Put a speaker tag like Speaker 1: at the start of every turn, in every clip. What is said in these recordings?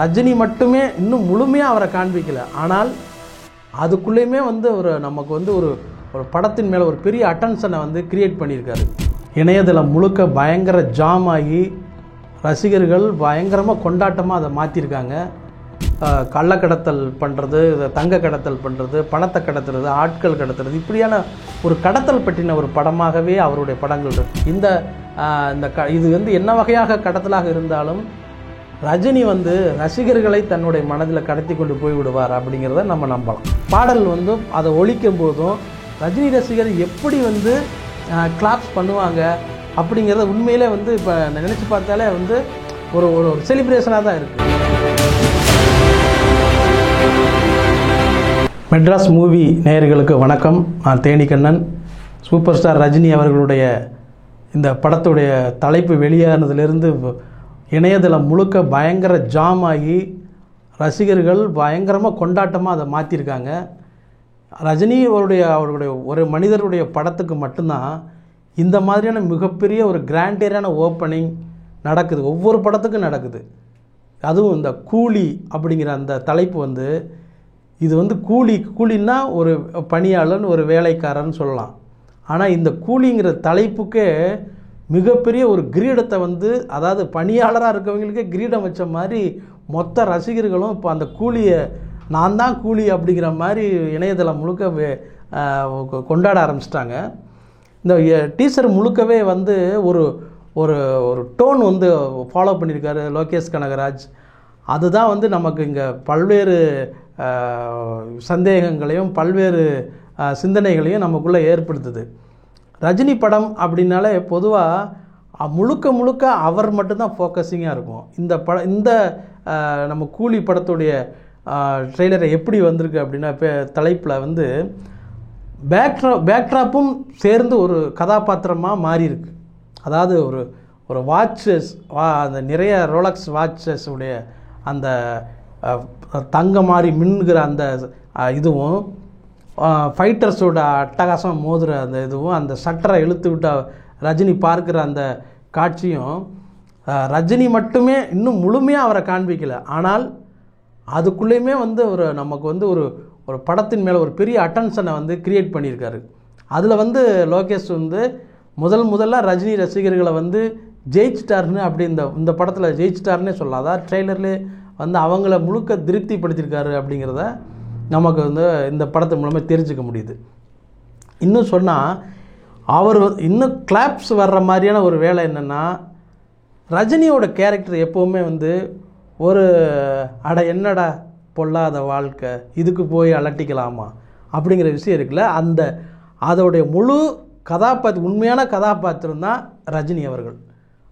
Speaker 1: ரஜினி மட்டுமே இன்னும் முழுமையாக அவரை காண்பிக்கல. ஆனால் அதுக்குள்ளேயுமே வந்து நமக்கு வந்து ஒரு படத்தின் மேலே ஒரு பெரிய அட்டென்ஷனை வந்து கிரியேட் பண்ணியிருக்காரு. இணையதளம் முழுக்க பயங்கர ஜாம் ஆகி ரசிகர்கள் பயங்கரமாக கொண்டாட்டமாக அதை மாற்றிருக்காங்க. கள்ளக்கடத்தல் பண்ணுறது, தங்க கடத்தல் பண்ணுறது, பணத்தை கடத்துறது, ஆட்கள் கடத்துறது, இப்படியான ஒரு கடத்தல் பற்றின ஒரு படமாகவே அவருடைய படங்கள் இருக்கு. இது வந்து என்ன வகையாக கடத்தலாக இருந்தாலும் ரஜினி வந்து ரசிகர்களை தன்னுடைய மனதில் கடத்தி கொண்டு போய் விடுவார் அப்படிங்கிறத நம்ம நம்பலாம். பாடல் வந்து அதை ஒழிக்கும் போதும் ரஜினி ரசிகர் எப்படி வந்து கிளாப்ஸ் பண்ணுவாங்க அப்படிங்கிறத உண்மையிலே வந்து இப்போ நினச்சி பார்த்தாலே வந்து ஒரு செலிப்ரேஷனாக தான் இருக்குது. மெட்ராஸ் மூவி நேயர்களுக்கு வணக்கம். நான் தேனிக்கண்ணன். சூப்பர் ஸ்டார் ரஜினி அவர்களுடைய இந்த படத்துடைய தலைப்பு வெளியானதுலேருந்து இணையதளம் முழுக்க பயங்கர ஜாம் ஆகி ரசிகர்கள் பயங்கரமாக கொண்டாட்டமாக அதை மாற்றிருக்காங்க. ரஜினி அவருடைய ஒரு மனிதருடைய படத்துக்கு மட்டும்தான் இந்த மாதிரியான மிகப்பெரிய ஒரு கிராண்டியரான ஓப்பனிங் நடக்குது. ஒவ்வொரு படத்துக்கும் நடக்குது. அதுவும் இந்த கூலி அப்படிங்கிற அந்த தலைப்பு வந்து இது வந்து கூலின்னா ஒரு பணியாளன், ஒரு வேலைக்காரன்னு சொல்லலாம். ஆனால் இந்த கூலிங்கிற தலைப்புக்கே மிகப்பெரிய ஒரு கிரீடத்தை வந்து, அதாவது பணியாளராக இருக்கவங்களுக்கே கிரீடம் வச்ச மாதிரி மொத்த ரசிகர்களும் இப்போ அந்த கூலியை நான் தான் கூலி அப்படிங்கிற மாதிரி இணையதளம் முழுக்க கொண்டாட ஆரம்பிச்சிட்டாங்க. இந்த டீசர் முழுக்கவே வந்து ஒரு ஒரு டோன் வந்து ஃபாலோ பண்ணியிருக்காரு லோகேஷ் கனகராஜ். அதுதான் வந்து நமக்கு இங்கே பல்வேறு சந்தேகங்களையும் பல்வேறு சிந்தனைகளையும் நமக்குள்ளே ஏற்படுத்துது. ரஜினி படம் அப்படின்னாலே பொதுவாக முழுக்க அவர் மட்டும்தான் ஃபோக்கஸிங்காக இருக்கும். இந்த நம்ம கூலி படத்துடைய ட்ரெய்லரை எப்படி வந்திருக்கு அப்படின்னா, இப்போ தலைப்பில் வந்து பேக்ட்ராப்பும் சேர்ந்து ஒரு கதாபாத்திரமாக மாறியிருக்கு. அதாவது ஒரு வாட்சஸ், அந்த நிறைய ரோலக்ஸ் வாட்சஸ் உடைய அந்த தங்க மாதிரி மின்னுகிற அந்த இதுவும், ஃபைட்டர்ஸோட அட்டகாசம் மோதுகிற அந்த இதுவும், அந்த சட்டரை இழுத்து விட்ட ரஜினி பார்க்குற அந்த காட்சியும், ரஜினி மட்டுமே இன்னும் முழுமையாக அவரை காண்பிக்கல. ஆனால் அதுக்குள்ளேயுமே வந்து நமக்கு வந்து ஒரு படத்தின் மேலே ஒரு பெரிய அட்டென்ஷனை வந்து கிரியேட் பண்ணியிருக்காரு. அதில் வந்து லோகேஷ் வந்து முதல்ல ரஜினி ரசிகர்களை வந்து ஜெயிச்சிட்டார்னு அப்படி இந்த படத்தில் ஜெயிச்சிட்டார்னே சொல்லலாம். அதாவது ட்ரெய்லர்லேயே வந்து அவங்கள முழுக்க திருப்திப்படுத்தியிருக்காரு அப்படிங்கிறத நமக்கு வந்து இந்த படத்து மூலமாக தெரிஞ்சுக்க முடியுது. இன்னும் சொன்னால் அவர் இன்னும் கிளாப்ஸ் வர்ற மாதிரியான ஒரு வேலை என்னென்னா, ரஜினியோட கேரக்டர் எப்போவுமே வந்து என்னடா பொல்லாத வாழ்க்கை, இதுக்கு போய் அலட்டிக்கலாமா அப்படிங்கிற விஷயம் இருக்குல்ல, அதோடைய முழு உண்மையான கதாபாத்திரம் தான் ரஜினி அவர்கள்.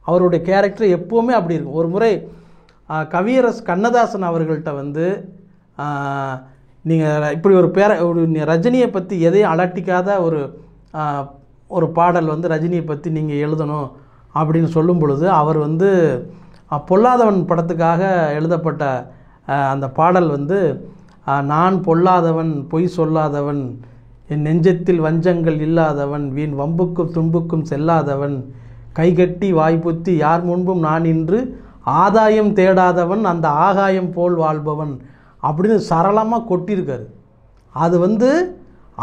Speaker 1: அவருடைய கேரக்டர் எப்போவுமே அப்படி இருக்கும். ஒரு முறை கவியரசு கண்ணதாசன் அவர்கள்ட்ட வந்து நீங்கள் இப்படி ஒரு ரஜினியை பற்றி எதையும் அலட்டிக்காத ஒரு பாடல் வந்து ரஜினியை பற்றி நீங்கள் எழுதணும் அப்படின்னு சொல்லும் பொழுது, அவர் வந்து பொல்லாதவன் படத்துக்காக எழுதப்பட்ட அந்த பாடல் வந்து, நான் பொல்லாதவன், பொய் சொல்லாதவன், என் நெஞ்சத்தில் வஞ்சங்கள் இல்லாதவன், வீண் வம்புக்கும் துன்புக்கும் செல்லாதவன், கைகட்டி வாய்ப்புத்தி யார் முன்பும் நான் இன்று ஆதாயம் தேடாதவன், அந்த ஆகாயம் போல் வாழ்பவன் அப்படின்னு சரளமாக கொட்டியிருக்காரு. அது வந்து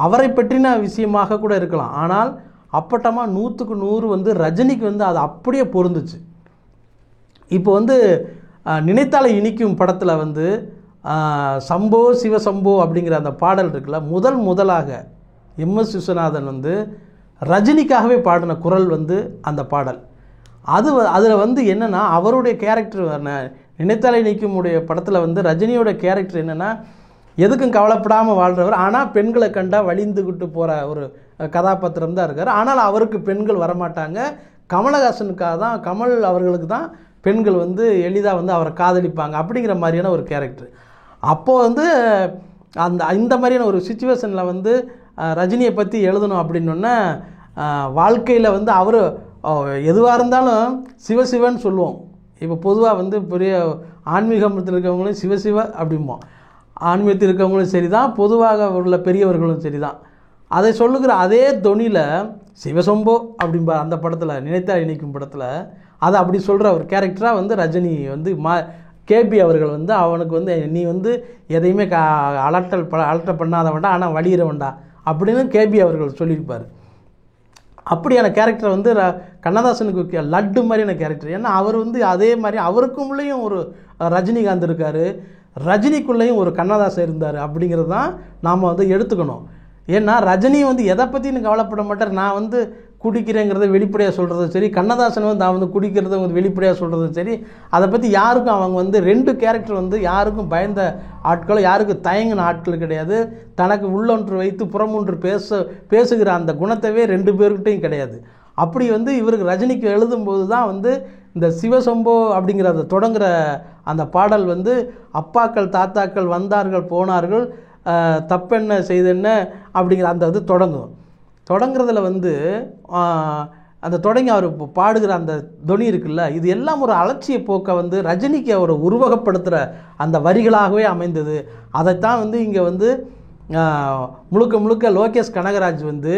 Speaker 1: அவரை பற்றின விஷயமாக கூட இருக்கலாம். ஆனால் அப்பட்டமாக 100க்கு 100 வந்து ரஜினிக்கு வந்து அது அப்படியே பொருந்துச்சு. இப்போ வந்து நினைத்தாலே இனிக்கும் படத்தில் வந்து சம்போ சிவசம்போ அப்படிங்கிற அந்த பாடல் இருக்குல்ல, முதலாக எம்எஸ் விஸ்வநாதன் வந்து ரஜினிக்காகவே பாடின குரல் வந்து அந்த பாடல். அதில் வந்து என்னென்னா, அவருடைய கேரக்டர் நினைத்தாலே இனிக்கும் உடைய படத்தில் வந்து ரஜினியோட கேரக்டர் என்னென்னா, எதுக்கும் கவலைப்படாமல் வாழ்கிறவர், ஆனால் பெண்களை கண்டால் வலிந்துக்கிட்டு போகிற ஒரு கதாபாத்திரம் தான் இருக்கார். ஆனால் அவருக்கு பெண்கள் வரமாட்டாங்க. கமலஹாசனுக்காக தான், கமல் அவர்களுக்கு தான் பெண்கள் வந்து எளிதாக வந்து அவரை காதலிப்பாங்க அப்படிங்கிற மாதிரியான ஒரு கேரக்டர். அப்போது வந்து இந்த மாதிரியான ஒரு சிச்சுவேஷனில் வந்து ரஜினியை பற்றி எழுதணும் அப்படின்னோடனே, வாழ்க்கையில் வந்து அவர் எதுவாக இருந்தாலும் சிவசிவன்னு சொல்லுவோம். இப்போ பொதுவாக வந்து பெரிய ஆன்மீகத்தில் இருக்கவங்களும் சிவசிவ அப்படிம்போம், ஆன்மீகத்தில் இருக்கவங்களும் சரி தான், பொதுவாக உள்ள பெரியவர்களும் சரி தான். அதை சொல்லுகிற அதே தொனியில் சிவசம்போ அப்படின்பா அந்த படத்தில், நினைத்தா இனிக்கும் படத்தில் அதை அப்படி சொல்கிற ஒரு கேரக்டராக வந்து ரஜினி வந்து கேபி அவர்கள் வந்து அவனுக்கு வந்து நீ வந்து எதையுமே அலட்ட பண்ணாத வேண்டாம், ஆனால் வலியிற வேண்டாம் அப்படின்னு கேபி அவர்கள் சொல்லியிருப்பார். அப்படியான கேரக்டர் வந்து கண்ணதாசனுக்கு லட்டு மாதிரியான கேரக்டர். ஏன்னா அவர் வந்து அதே மாதிரி அவருக்குள்ளேயும் ஒரு ரஜினிகாந்த் இருக்கார், ரஜினிக்குள்ளேயும் ஒரு கண்ணதாசன் இருந்தார் அப்படிங்கிறது தான் நாம் வந்து எடுத்துக்கணும். ஏன்னா ரஜினி வந்து எதை பற்றின்னு கவலைப்பட மாட்டார். நான் வந்து குடிக்கிறேங்கிறத வெளிப்படையாக சொல்கிறதும் சரி, கண்ணதாசன் வந்து நான் வந்து குடிக்கிறத வந்து வெளிப்படையாக சொல்கிறதும் சரி, அதை பற்றி யாருக்கும் அவங்க வந்து 2 கேரக்டர் வந்து யாருக்கும் பயந்த ஆட்களோ யாருக்கும் தயங்கின ஆட்கள் கிடையாது. தனக்கு உள்ளொன்று வைத்து புறமொன்று பேசுகிற அந்த குணத்தவே 2 பேர்கிட்டையும் கிடையாது. அப்படி வந்து இவருக்கு ரஜினிக்கு எழுதும்போது தான் வந்து இந்த சிவசம்போ அப்படிங்கிற அந்த தொடங்குகிற அந்த பாடல் வந்து அப்பாக்கள் தாத்தாக்கள் வந்தார்கள் போனார்கள் தப்பென்ன செய்தென்ன அப்படிங்கிற அந்த இது தொடங்குறதுல வந்து அந்த தொடங்கி அவர் பாடுகிற அந்த தொனி இருக்குல்ல, இது எல்லாம் ஒரு அலட்சிய போக்கை வந்து ரஜினிக்கு அவர் உருவகப்படுத்துகிற அந்த வரிகளாகவே அமைந்தது. அதைத்தான் வந்து இங்கே வந்து முழுக்க முழுக்க லோகேஷ் கனகராஜ் வந்து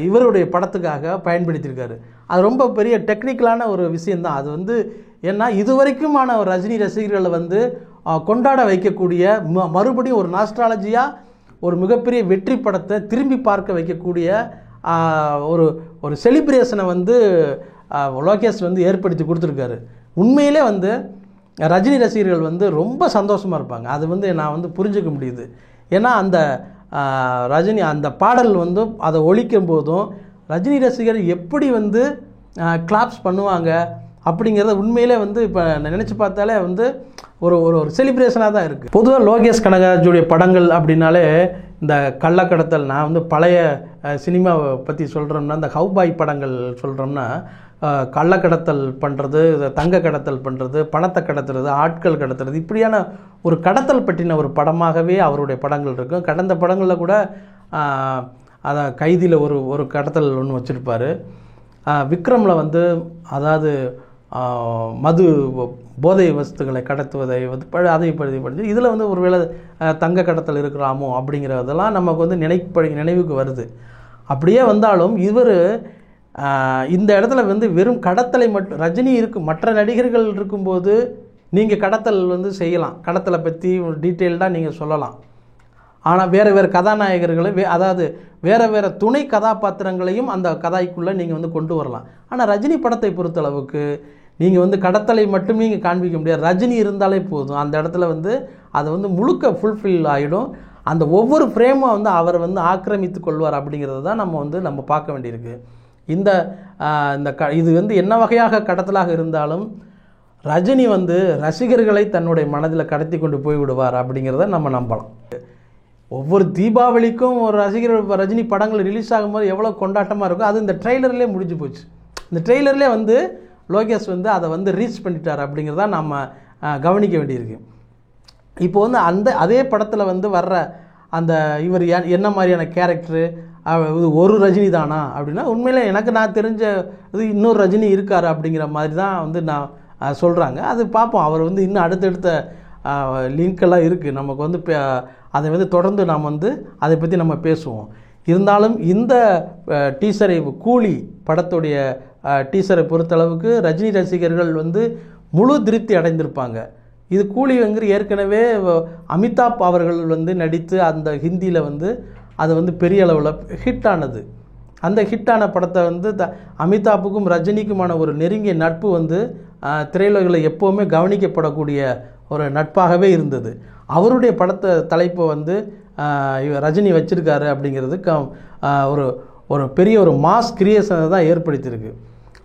Speaker 1: இவருடைய படத்துக்காக பயன்படுத்தியிருக்காரு. அது ரொம்ப பெரிய டெக்னிக்கலான ஒரு விஷயந்தான் அது வந்து. ஏன்னா இதுவரைக்குமான ஒரு ரஜினி ரசிகர்களை வந்து கொண்டாட வைக்கக்கூடிய மறுபடியும் ஒரு நாஸ்ட்ராலஜியாக ஒரு மிகப்பெரிய வெற்றி படத்தை திரும்பி பார்க்க வைக்கக்கூடிய ஒரு செலிப்ரேஷனை வந்து லோகேஷ் வந்து ஏற்படுத்தி கொடுத்துருக்காரு. உண்மையிலே வந்து ரஜினி ரசிகர்கள் வந்து ரொம்ப சந்தோஷமாக இருப்பாங்க. அது வந்து நான் வந்து புரிஞ்சுக்க முடியுது. ஏன்னா அந்த ரஜினி அந்த பாடல் வந்து அதை ஒழிக்கும் போதும் ரஜினி ரசிகர் எப்படி வந்து கிளாப்ஸ் பண்ணுவாங்க அப்படிங்கிறத உண்மையிலே வந்து இப்போ நினச்சி பார்த்தாலே வந்து ஒரு ஒரு செலிப்ரேஷனாக தான் இருக்குது. பொதுவாக லோகேஷ் கனகராஜுடைய படங்கள் அப்படின்னாலே இந்த கள்ளக்கடத்தல், நான் வந்து பழைய சினிமாவை பற்றி சொல்கிறோம்னா இந்த ஹவுபாய் படங்கள் சொல்கிறோம்னா கள்ளக்கடத்தல் பண்ணுறது, தங்க கடத்தல் பண்ணுறது, பணத்தை கடத்துறது, ஆட்கள் கடத்துறது, இப்படியான ஒரு கடத்தல் பற்றின ஒரு படமாகவே அவருடைய படங்கள் இருக்கும். கடந்த படங்களில் கூட அதை கைதியில் ஒரு கடத்தல் ஒன்று வச்சுருப்பார். விக்ரமில் வந்து அதாவது மது போதை வஸ்துகளை கடத்துவதை வந்து அதை படித்து இதில் வந்து ஒருவேளை தங்க கடத்தல் இருக்கிறாமோ அப்படிங்கிறதெல்லாம் நமக்கு வந்து நினைவுக்கு வருது. அப்படியே வந்தாலும் இவர் இந்த இடத்துல வந்து வெறும் கடத்தலை மட்டும் ரஜினி மற்ற நடிகர்கள் இருக்கும்போது நீங்கள் கடத்தல் வந்து செய்யலாம், கடத்தலை பற்றி டீட்டெயில்டாக நீங்கள் சொல்லலாம். ஆனால் வேறு கதாநாயகர்களை அதாவது வேறு துணை கதாபாத்திரங்களையும் அந்த கதைக்குள்ளே நீங்கள் வந்து கொண்டு வரலாம். ஆனால் ரஜினி படத்தை பொறுத்தளவுக்கு நீங்கள் வந்து கடத்தலை மட்டுமே இங்கே காண்பிக்க முடியாது. ரஜினி இருந்தாலே போதும், அந்த இடத்துல வந்து அதை வந்து முழுக்க ஃபுல்ஃபில் ஆகிடும். அந்த ஒவ்வொரு ஃப்ரேமும் வந்து அவர் வந்து ஆக்கிரமித்து கொள்வார் அப்படிங்கிறது தான் நம்ம பார்க்க வேண்டியிருக்கு. இது வந்து என்ன வகையாக கடத்தலாக இருந்தாலும் ரஜினி வந்து ரசிகர்களை தன்னுடைய மனதில் கடத்தி கொண்டு போய் விடுவார் அப்படிங்கிறத நம்ம நம்பலாம். ஒவ்வொரு தீபாவளிக்கும் ஒரு ரஜினி படங்கள் ரிலீஸ் ஆகும்போது எவ்வளோ கொண்டாட்டமாக இருக்கும், அது இந்த ட்ரெய்லர்லேயே முடிஞ்சு போச்சு. இந்த ட்ரெய்லர்லேயே வந்து லோகேஷ் வந்து அதை வந்து ரீச் பண்ணிட்டார் அப்படிங்கிறத நம்ம கவனிக்க வேண்டியிருக்கு. இப்போ வந்து அதே படத்தில் வந்து வர்ற அந்த இவர் என்ன மாதிரியான கேரக்டரு, இது ஒரு ரஜினி தானா அப்படின்னா உண்மையிலே நான் தெரிஞ்ச இது இன்னொரு ரஜினி இருக்கார் அப்படிங்கிற மாதிரி தான் வந்து நான் சொல்கிறாங்க. அது பார்ப்போம். அவர் வந்து இன்னும் அடுத்தடுத்த லிங்க்கெல்லாம் இருக்குது நமக்கு வந்து அதை வந்து தொடர்ந்து நாம் வந்து அதை பற்றி நம்ம பேசுவோம். இருந்தாலும் இந்த டீசரை கூலி படத்துடைய டீசரை பொறுத்தளவுக்கு ரஜினி ரசிகர்கள் வந்து முழு திருப்தி அடைந்திருப்பாங்க. இது கூலிங்கிற ஏற்கனவே அமிதாப் அவர்கள் வந்து நடித்து அந்த ஹிந்தியில் வந்து அது வந்து பெரிய அளவில் ஹிட் ஆனது. அந்த ஹிட்டான படத்தை வந்து அமிதாப்புக்கும் ரஜினிக்குமான ஒரு நெருங்கிய நட்பு வந்து திரையுலகில் எப்போவுமே கவனிக்கப்படக்கூடிய ஒரு நட்பாகவே இருந்தது. அவருடைய படத்தை தலைப்பை வந்து ரஜினி வச்சிருக்காரு அப்படிங்கிறதுக்கு ஒரு பெரிய ஒரு மாஸ் கிரியேஷனை தான் ஏற்படுத்தியிருக்கு.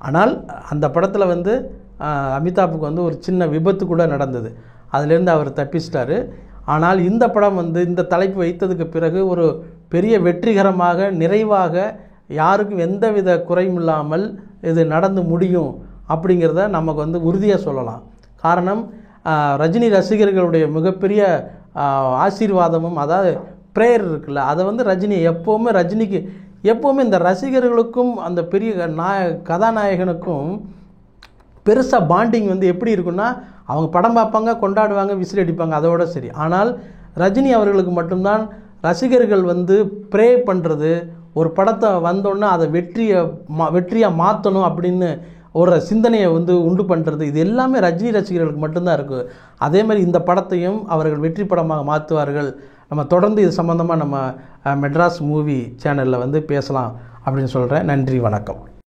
Speaker 1: ஆனால் அந்த படத்தில் வந்து அமிதாப்புக்கு வந்து ஒரு சின்ன விபத்து கூட நடந்தது, அதிலேருந்து அவர் தப்பிச்சிட்டாரு. ஆனால் இந்த படம் வந்து இந்த தலைப்பு வைத்ததுக்கு பிறகு ஒரு பெரிய வெற்றிகரமாக நிறைவாக யாருக்கும் எந்தவித குறையும் இல்லாமல் இது நடந்து முடியும் அப்படிங்கிறத நமக்கு வந்து உறுதியாக சொல்லலாம். காரணம் ரஜினி ரசிகர்களுடைய மிகப்பெரிய ஆசீர்வாதமும் அதாவது ப்ரேயர் இருக்குல்ல, அதை வந்து ரஜினிக்கு எப்போவுமே இந்த ரசிகர்களுக்கும் அந்த பெரிய கதாநாயகனுக்கும் பெருசாக பாண்டிங் வந்து எப்படி இருக்குன்னா, அவங்க படம் பார்ப்பாங்க, கொண்டாடுவாங்க, விசில் அடிப்பாங்க, அதோட சரி. ஆனால் ரஜினி அவர்களுக்கு மட்டும்தான் ரசிகர்கள் வந்து ப்ரே பண்ணுறது, ஒரு படத்தை வந்தோன்னா அதை வெற்றியாக மாற்றணும் அப்படின்னு ஒரு சிந்தனையை வந்து உண்டு பண்ணுறது, இது எல்லாமே ரஜினி ரசிகர்களுக்கு மட்டும்தான் இருக்குது. அதே மாதிரி இந்த படத்தையும் அவர்கள் வெற்றி படமாக மாற்றுவார்கள். நம்ம தொடர்ந்து இது சம்மந்தமாக நம்ம மெட்ராஸ் மூவி சேனலில் வந்து பேசலாம் அப்படின்னு சொல்கிறேன். நன்றி, வணக்கம்.